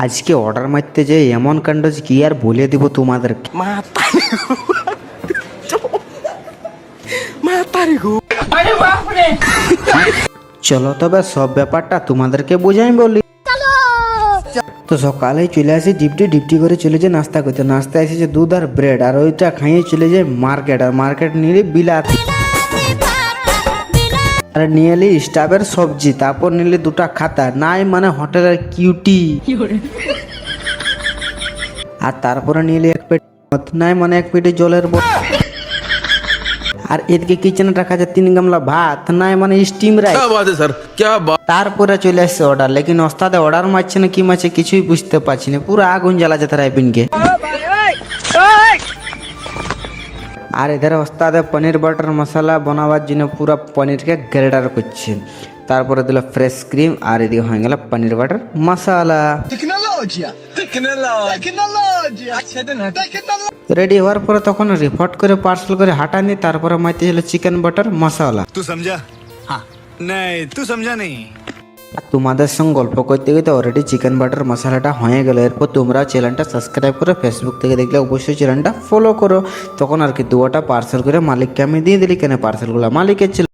আজকে অর্ডার মারতে যে এমন কাণ্ড যে কি আর বলে দিব তোমাদেরকে। চলো তবে সব ব্যাপারটা তোমাদেরকে বোঝাই বলি। তো সকালেই চলে আসি ডিপটি করে চলে যায় নাস্তা করতে। নাস্তা এসেছে দুধ আর ব্রেড, আর ওইটা খাইয়ে চলে যায় মার্কেট। আর মার্কেট নিলে বিলাতি, আর নিয়ে এলি স্টাফের সবজি, তারপর নিলে দুটা খাতা নাই মানে হোটেলের কিউটি, আর তারপরে নিলে এক পেট মদ, নাই মানে এক পেটে জলের বোতল। আর এদিকে কিচেনে রাখা যায় 3 গামলা ভাত, নাই মানে স্টিম রাইস। তারপরে চলে আসছে অর্ডার, লেকিন ওস্তাদে অর্ডার মারছে না কি মারছে কিছুই বুঝতে পারছি না। পুরো আগুন জ্বালাচ্ছে তারা আইপিনকে। আর এধারে ওস্তাদে পনির বাটার মশলা বানাবার জন্য পুরো পনিরকে গ্রেডার করছে। তারপরে দিল ফ্রেশ ক্রিম, আর এদিকে হয়ে গেল পনির বাটার মশলা। রেডি হওয়ার পরে তখন রিপোর্ট করে পার্সেল করে হাঁটানি। তারপরে মাইতে ছিল চিকেন বাটার মশলা। तू समझा? हाँ नहीं तू समझा नहीं। আর তোমাদের সঙ্গে গল্প করতে করতে অলরেডি চিকেন বাটার মশলাটা হয়ে গেল। এরপর তোমরা চ্যানেলটা সাবস্ক্রাইব করো, ফেসবুক থেকে দেখলে অবশ্যই চ্যানেলটা ফলো করো। তখন আর কি দুটা পার্সেল করে মালিককে আমি দিয়ে দিলি, কেন পার্সেলগুলো মালিকের ছিল।